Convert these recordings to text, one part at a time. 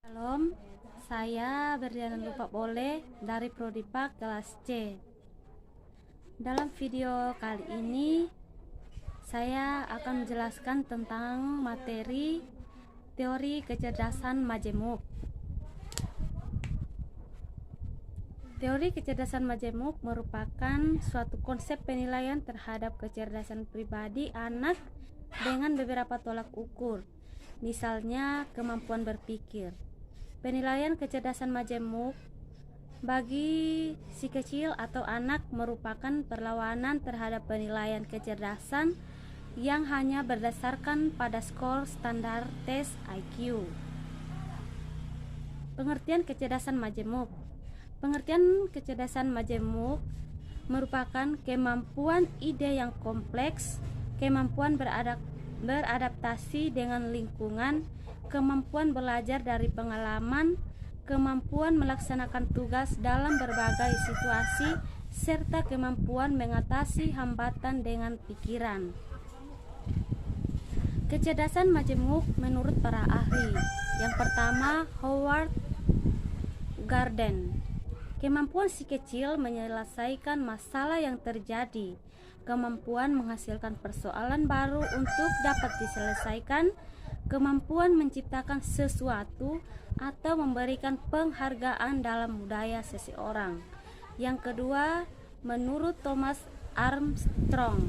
Shalom, saya Berdiana Lupa Boleh dari Prodipak kelas C. Dalam video kali ini saya akan menjelaskan tentang materi teori kecerdasan majemuk. Teori kecerdasan majemuk merupakan suatu konsep penilaian terhadap kecerdasan pribadi anak dengan beberapa tolak ukur, misalnya kemampuan berpikir. Penilaian kecerdasan majemuk bagi si kecil atau anak merupakan perlawanan terhadap penilaian kecerdasan yang hanya berdasarkan pada skor standar tes IQ. Pengertian kecerdasan majemuk. Pengertian kecerdasan majemuk merupakan kemampuan ide yang kompleks, kemampuan beradaptasi dengan lingkungan, kemampuan belajar dari pengalaman, kemampuan melaksanakan tugas dalam berbagai situasi, serta kemampuan mengatasi hambatan dengan pikiran. Kecerdasan majemuk menurut para ahli. Yang pertama, Howard Gardner. Kemampuan si kecil menyelesaikan masalah yang terjadi, kemampuan menghasilkan persoalan baru untuk dapat diselesaikan, kemampuan menciptakan sesuatu atau memberikan penghargaan dalam budaya seseorang. Yang kedua, menurut Thomas Armstrong,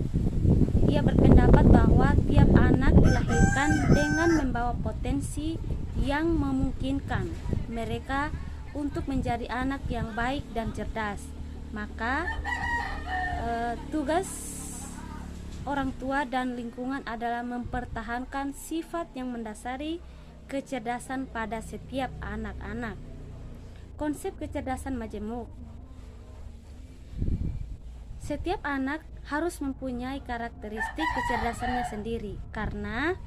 ia berpendapat bahwa tiap anak dilahirkan dengan membawa potensi yang memungkinkan mereka untuk menjadi anak yang baik dan cerdas. Maka tugas orang tua dan lingkungan adalah mempertahankan sifat yang mendasari kecerdasan pada setiap anak-anak. Konsep kecerdasan majemuk. Setiap anak harus mempunyai karakteristik kecerdasannya sendiri, karena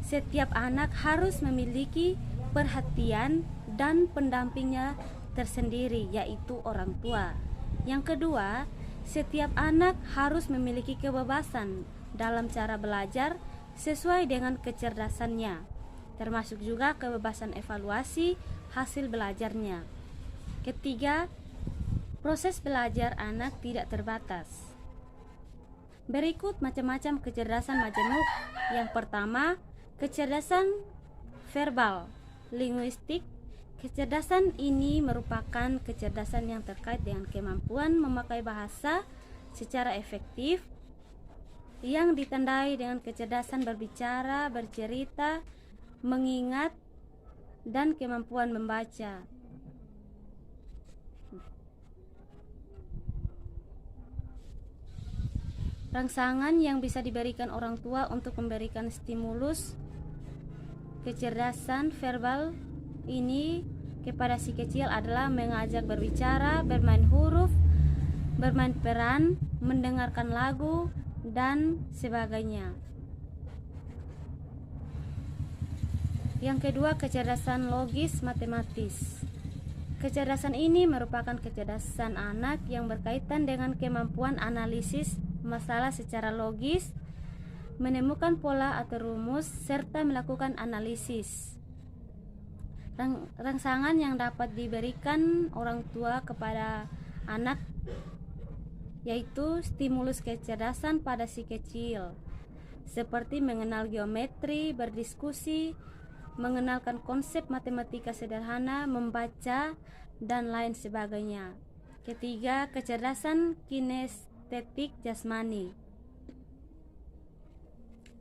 setiap anak harus memiliki perhatian dan pendampingnya tersendiri, yaitu orang tua. Yang kedua, setiap anak harus memiliki kebebasan dalam cara belajar sesuai dengan kecerdasannya, termasuk juga kebebasan evaluasi hasil belajarnya. Ketiga, proses belajar anak tidak terbatas. Berikut macam-macam kecerdasan majemuk. Yang pertama, kecerdasan verbal, linguistik. Kecerdasan ini merupakan kecerdasan yang terkait dengan kemampuan memakai bahasa secara efektif, yang ditandai dengan kecerdasan berbicara, bercerita, mengingat, dan kemampuan membaca. Rangsangan yang bisa diberikan orang tua untuk memberikan stimulus kecerdasan verbal ini kepada si kecil adalah mengajak berbicara, bermain huruf, bermain peran, mendengarkan lagu, dan sebagainya. Yang kedua, kecerdasan logis matematis. Kecerdasan ini merupakan kecerdasan anak yang berkaitan dengan kemampuan analisis masalah secara logis, menemukan pola atau rumus, serta melakukan analisis. Rangsangan yang dapat diberikan orang tua kepada anak yaitu stimulus kecerdasan pada si kecil, seperti mengenal geometri, berdiskusi, mengenalkan konsep matematika sederhana, membaca, dan lain sebagainya. Ketiga, kecerdasan kinestetik jasmani.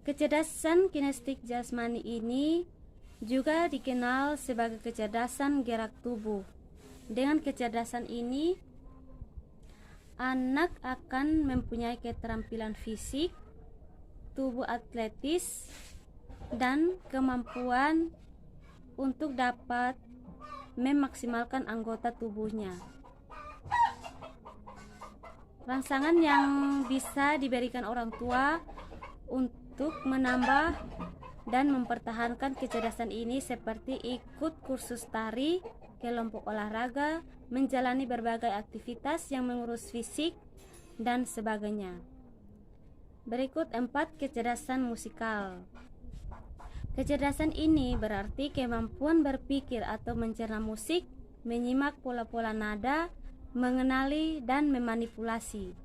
Kecerdasan kinestetik jasmani ini juga dikenal sebagai kecerdasan gerak tubuh. Dengan kecerdasan ini, anak akan mempunyai keterampilan fisik, tubuh atletis, dan kemampuan untuk dapat memaksimalkan anggota tubuhnya. Rangsangan yang bisa diberikan orang tua untuk menambah dan mempertahankan kecerdasan ini seperti ikut kursus tari, kelompok olahraga, menjalani berbagai aktivitas yang mengurus fisik, dan sebagainya. Berikut 4 kecerdasan musikal. Kecerdasan ini berarti kemampuan berpikir atau mencerna musik, menyimak pola-pola nada, mengenali dan memanipulasi.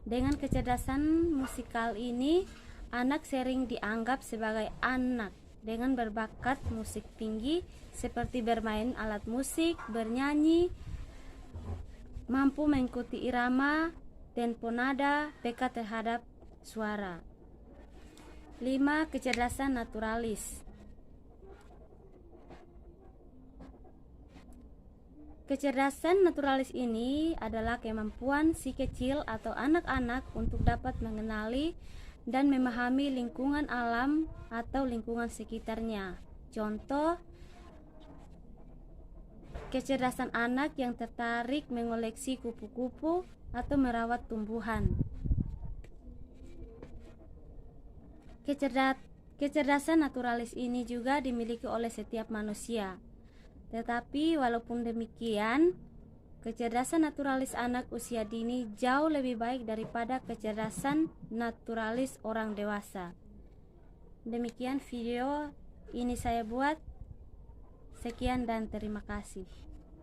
Dengan kecerdasan musikal ini, anak sering dianggap sebagai anak dengan berbakat musik tinggi seperti bermain alat musik, bernyanyi, mampu mengikuti irama, tempo nada, peka terhadap suara. 5. Kecerdasan naturalis. Kecerdasan naturalis ini adalah kemampuan si kecil atau anak-anak untuk dapat mengenali dan memahami lingkungan alam atau lingkungan sekitarnya. Contoh, kecerdasan anak yang tertarik mengoleksi kupu-kupu atau merawat tumbuhan. Kecerdasan naturalis ini juga dimiliki oleh setiap manusia. Tetapi walaupun demikian, kecerdasan naturalis anak usia dini jauh lebih baik daripada kecerdasan naturalis orang dewasa. Demikian video ini saya buat. Sekian dan terima kasih.